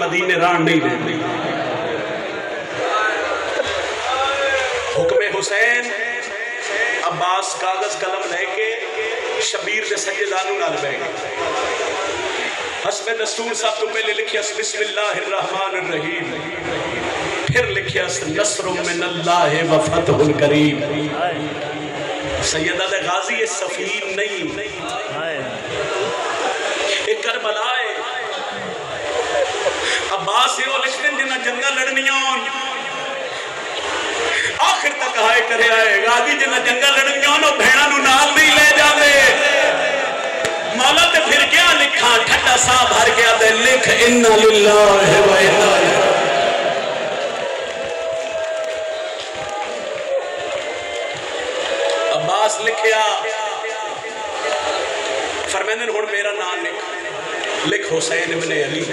مدینے ران نہیں دے. حکم حسین عباس کاغذ قلم لے کے شبیر دے سجدانوں نال بیٹھ گئے. حسب دستور صاحب تو پہلے لکھیا بسم اللہ الرحمن الرحیم، پھر لکھیا نصر من اللہ و فتح القریب. سیدہ دے غازی یہ سفیر نہیں، ایک کربلا ہے. عباس یہ لکھتے ہیں جنہ جنگا لڑنیاں آخر تک آئے کرے آئے. غازی جنہ جنگا لڑنیاں وہ بھیڑا نو نال نہیں لے جاندے. مولا تے پھر کیا لکھا ٹھٹا سا بھر گیا دے لکھ انا للہ و انا الیہ. عباس لکھیا فرمیندن ہن میرا نام لکھ حسین ابن علی،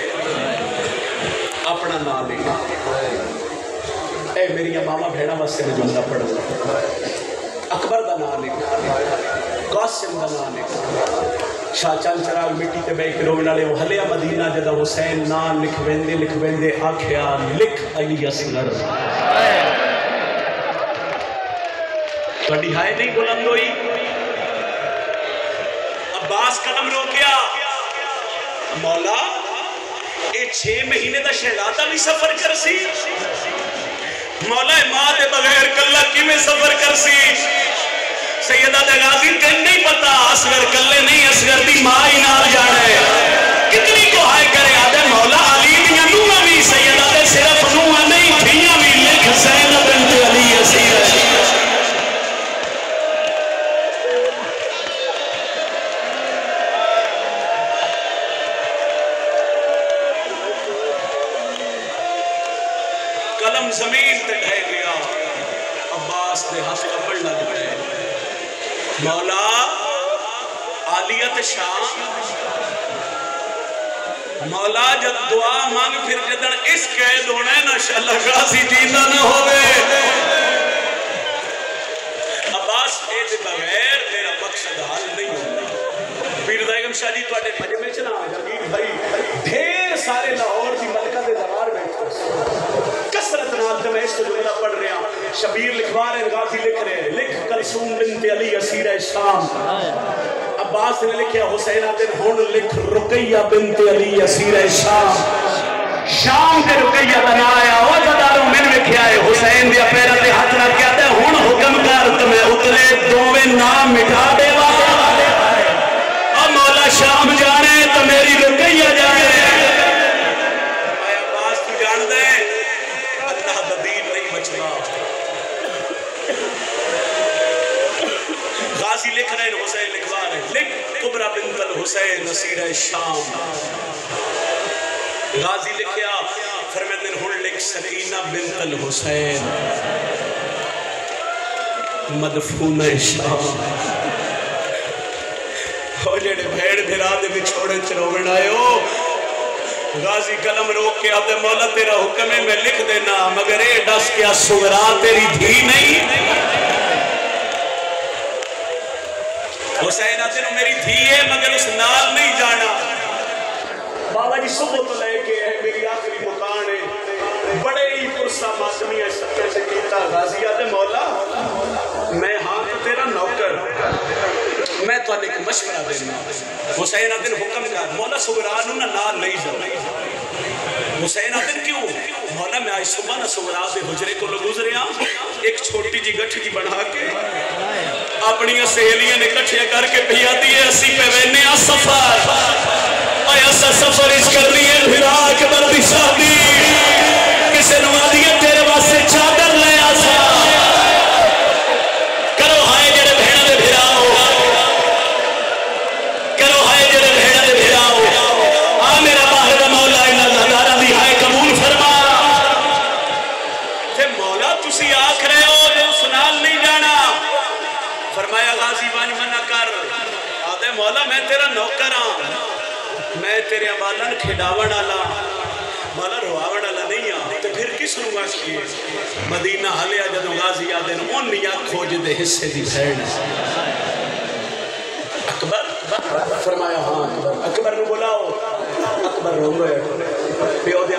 اپنا نام لکھ. اے میری ماما بھیڑا واسطے میں جملہ پڑھا. اکبر دا نام لکھ، قاسم دا نام لکھ. شاہ چند چراغ مٹی تے بیک رونا لے وہ حلیہ مدینہ جدہ حسین نام لکھ ویندے آکھیا لکھ علی اصغر. بڑی ہائے نہیں بلند ہوئی. عباس قدم روکیا، مولا اے 6 مہینے دا شہزادہ بھی سفر کرسی. مولا ماں دے بغیر کلہ کیویں سفر کرسی. سیدہ دے غازی تین نہیں پتا اصغر کلے نہیں، اصغر دی ماں ہی نال جانے. کتنی کو ہائے کرے آدھے مولا علی دیاں نوہاں بھی، سیدہ دے صرف نوہاں نہیں تھیاں بھی لکھ زینب بنت علی اصغر. قلم زمین تے ڈھے گیا. عباس دے ہاتھ کپڑ لگ گئے. مولا عالیت شام، مولا جب دعا مانگ پھر جدن اس قید ہونا ہے نا شاءاللہ غازی جیتا نہ ہوئے. عباس اے بغیر میرا مقصد حال نہیں ہوتا. پیر دائیگم شاہ جی تو اٹھے مجمع چنا جمید بھائی ڈھیر سارے لاہور دی ملکہ دے دربار بیٹھے کسرت نال تے میں اس کو جملہ پڑھ رہا ہوں. شبیر لکھوا رہے ہیں، غازی لکھ رہے ہیں. لکھ کلثوم بنت علی اسیرہ شام. عباس نے لکھیا حسین آدن ہون لکھ رقیہ بنت علی اسیرہ شام. شام دے رقیہ دا نا آیا وہ جداروں میں لکھیا ہے. حسین دیا پیرا دے ہاتھ رکھ کیا دے ہون حکم کر تمہیں اترے دوویں نام مٹھا دے والے. اب مولا شام جانے تو میری رقیہ جانے. عباس تو جان دے اللہ بدین نہیں بچنا. غازی لکھ رہے ہیں، حسین لکھوا رہے ہیں. لکھ کبرہ بنت الحسین اسیرہ شام. غازی لکھیا فرمیندن ہن لکھ سکینہ بنت الحسین مدفون شام. ہو جڑے بھیڑ بھرا دے بھی چھوڑے چروڑ آئے ہو. غازی قلم روک کے آدھے مولا تیرا حکم ہے میں لکھ دینا، مگر اے ڈس کیا سغرا تیری دھی نہیں. حسین آدھے نو میری دھی ہے مگر اس نال نہیں جانا. بابا جی صبح تو لے کے ہے میری آخری مکان ہے. بڑے ہی پرسہ ماتمی ہے سکتے سے کیتا. غازی آدھے مولا میں ہاں تو تیرا نوکر، میں تو ایک مشورہ دینا. حسین آدھے حکم کر. مولا سغرانو نہ نال نہیں جانا. حسین آدھے کیوں؟ مولا میں آج صبح نہ سغرا دے حجرے کو گزرے ہاں، ایک چھوٹی جی گٹھ جی بڑھا کے اپنی سہیلیاں نے کٹھے کر کے پہیا دیئے اسی پہ وینے سفر. اے ایسا سفر اس کرنی ہے بھرا اکبر دی شادی. کسے نوادیے تیرے واسے چادر لے آسا. کرو ہائے جڑے بھیڑا دے بھراؤ، کرو ہائے جڑے بھیڑا دے بھراؤ. آ میرا باہر مولا اللہ دارہ دی ہائے قبول فرما. تے مولا تسی آکھ رہے ہو جو سنال نہیں جانا. فرمایا غازی بانج منع کر. آدھے مولا میں تیرا نوکر ہاں، میں تیرے امالن کھڑاوڑ آلا. مولا رواوڑ آلا نہیں ہاں تو پھر کس روگا کیے. مدینہ حلیا جدو غازی آدھے ان نیا کھوج دے حصے دی بھیڑ. اکبر فرمایا ہاں. اکبر نو بلاؤ. اکبر رو گئے پیو دیا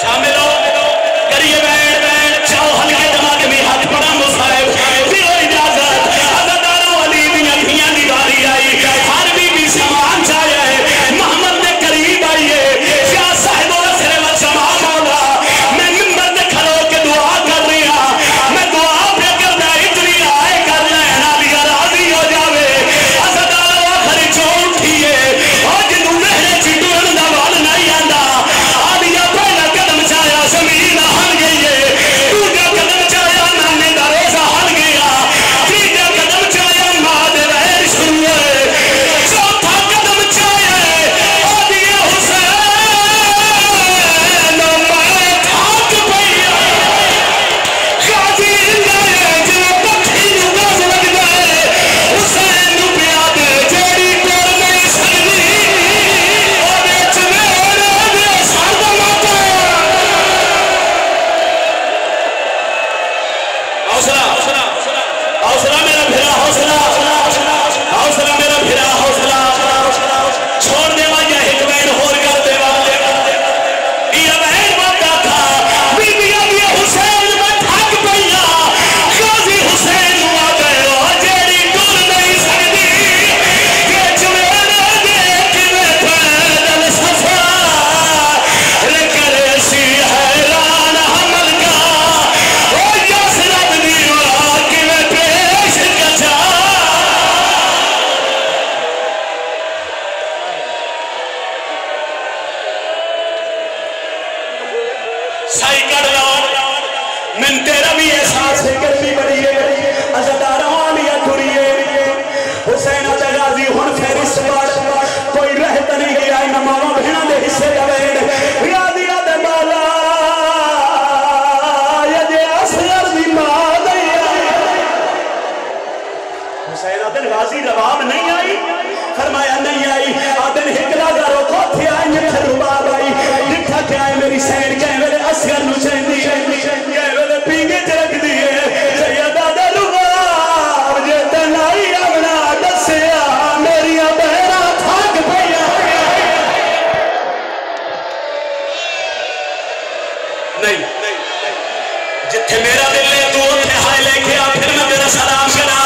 شامل ہو کریے بیٹھ چاہو ہلکے دماغ میں ہاتھ پڑا مصائب دیو اجازت عزداروں علی دیا دھیاں دی باری آئی ہر بی سامان چاہے محمد نے قریب آئیے یا صاحب و سر و جمع مولا میں ممبر نے کھلو کے دعا کر رہا میں دعا پہ کرنا اتنی آئے کر لینا دیا راضی ہو جاوے عزداروں آخری جو اٹھیے اور جنہوں مہرے چیٹو اندہ وال نہیں آندہ آدیا پہلا قدم چاہیا زمین ہل گئی ہے دوجا قدم چاہیا نانے دا روزہ ہل گیا تیجا قدم چاہیا ماد ویر شروع ہے چوتھا قدم چاہیا آدیا حسین میں تھاک پہیا غازی لائے جو پتھی نگاز لگ جائے حسین نو پیاد جیڑی کور نہیں سکتی اور بیچ میرے دے سرد ماتا حوصلہ میرا بھرا حوصلہ میرا بھرا حوصلہ چھوڑ دے یا ایک بین ہور کر دے یہ بین بتا تھا بی بی ابھی حسین میں تھک پہیا غازی حسین ہوا گئے اور جیڑی ڈول نہیں سکتی بیچ میرے دیکھ میں پیدل سفر کرے سی حیران حمل کا اور یاسرت دیوا کہ میں پیش کچا سائی کڑ لاؤ من تیرا بھی احساس ہے گرمی بڑی ہے عزداروں آلیا دھریے حسین آجا غازی ہون فیرس بار کوئی رہتا نہیں گیا نماما بھینا دے حصے جوین یادی آدھے بالا یجے اصغر دی ماں دیا حسین آدھے غازی جواب نہیں آئی فرمایا نہیں آئی آدھے ہکلا گارو کو تھی آئی نکھر رباب آئی لکھا کیا ہے میری سین کہے میرے اصغر نو چہندی کہے میرے پینگے چرک دیئے سیدہ دے رباب جیتے لائی اگنا دسیا میری بہرہ تھاک پہیا نہیں جتھے میرا دل لے تو اتھے ہائے لے کے آ پھر میں میرا سلام کرا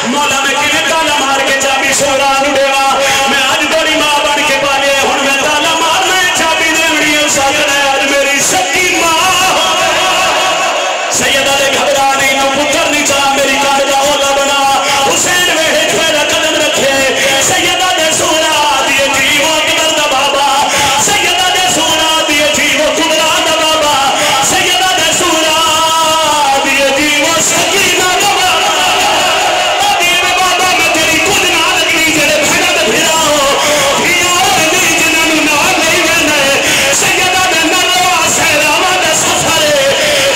مولا میں کیویں تالا مار کے چابی سورا نڈیوا میں آج دوری ماں بن کے پالے ہن میں تالا مارنا ہے چابی دیوڑی ساکنا ہے آج میری سکی ماں سیدہ دے گھبرا نہیں تو پتر نہیں چاہ میری کاردہ اولا بنا حسین ویڑے پہلا قدم رکھے سیدہ دے سورا دیے جیو اکبر دا بابا سیدہ دے سورا دیے جیو کبرا دا بابا سیدہ دے سورا دیے جیو سکینہ دا بابا دیے بابا میں تیری کچھ نہ لگنی جڑے بھیڑا دے بھیڑا ہو بھیڑا نہیں جنہوں نہ نہیں وینے سیدہ دے نلوا سیراما دے سفرے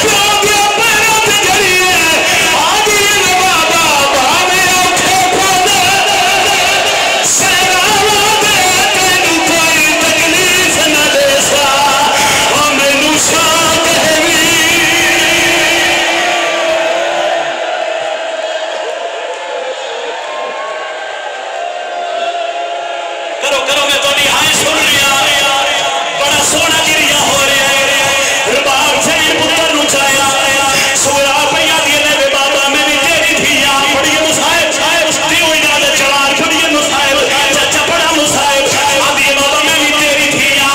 پھر دیا پیروں تے جڑیے آدھی بابا بابے اٹھے پودے سیراما دے تینو کوئی تکلیف نہ دے سا اور مینو شاہ کہوی کرو میں تو نہیں ہائیں سن رہا بڑا سونا گریا ہو رہا ہے رباب چاہیے پتر نو چاہیا سورا پہیا دیئے لے بابا میں بھی تیری تھیا پڑھئے مصائب دیو اجازت چوار پڑھئے مصائب چچا پڑھا مصائب آدھئے بابا میں بھی تیری تھیا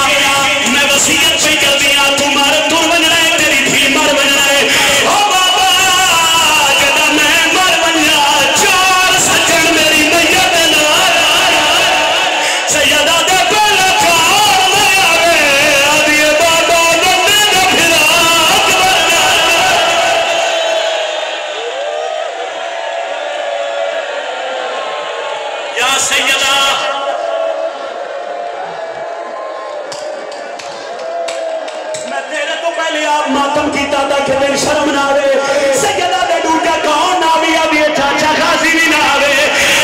میں وسیعت پہ کر دیا تو مارت دور بن رہے تیری تھی مر بن رہے او بابا جدہ میں مر بن رہا چار سجن میری میت نار سیدہ دے پہلا چار میں آگے آدھئے بابا ننے دے پھرا اکبر یا سیدہ میں تیرے تو پہلے آپ ماتم کیتا تھا کہ تیری شرم نہ آوے سیدہ دے ڈوٹا کون نہ بھی ابھی چاچا خاصی بھی نہ آوے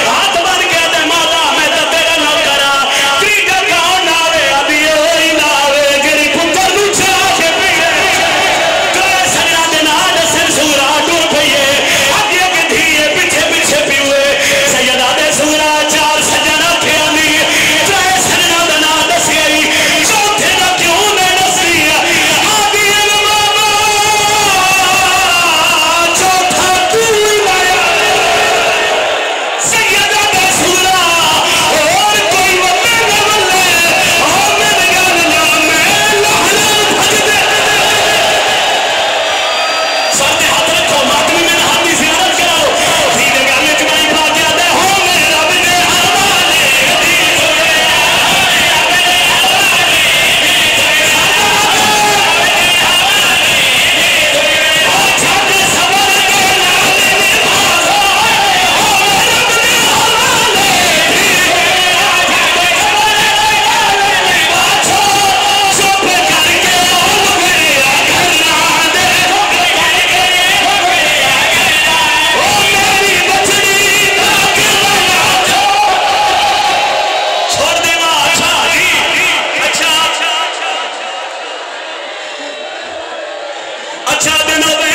ہاتھ بن کے دے مولا میں تو تیرا نہ کرا تیجا کون نہ آوے ابھی ہوئی نہ آوے جری پتر نو چاہ کے پیئے کرے سجنا دے ناد سر سورا ڈور پہیے آگے کے دھیئے پیچھے پیچھے پیوے سیدہ دے سورا چار سجنا کھیا نہیں کرے سجنا دے ناد سیئی چوتھے نہ کیوں میں نسری اچھا دن ہوئے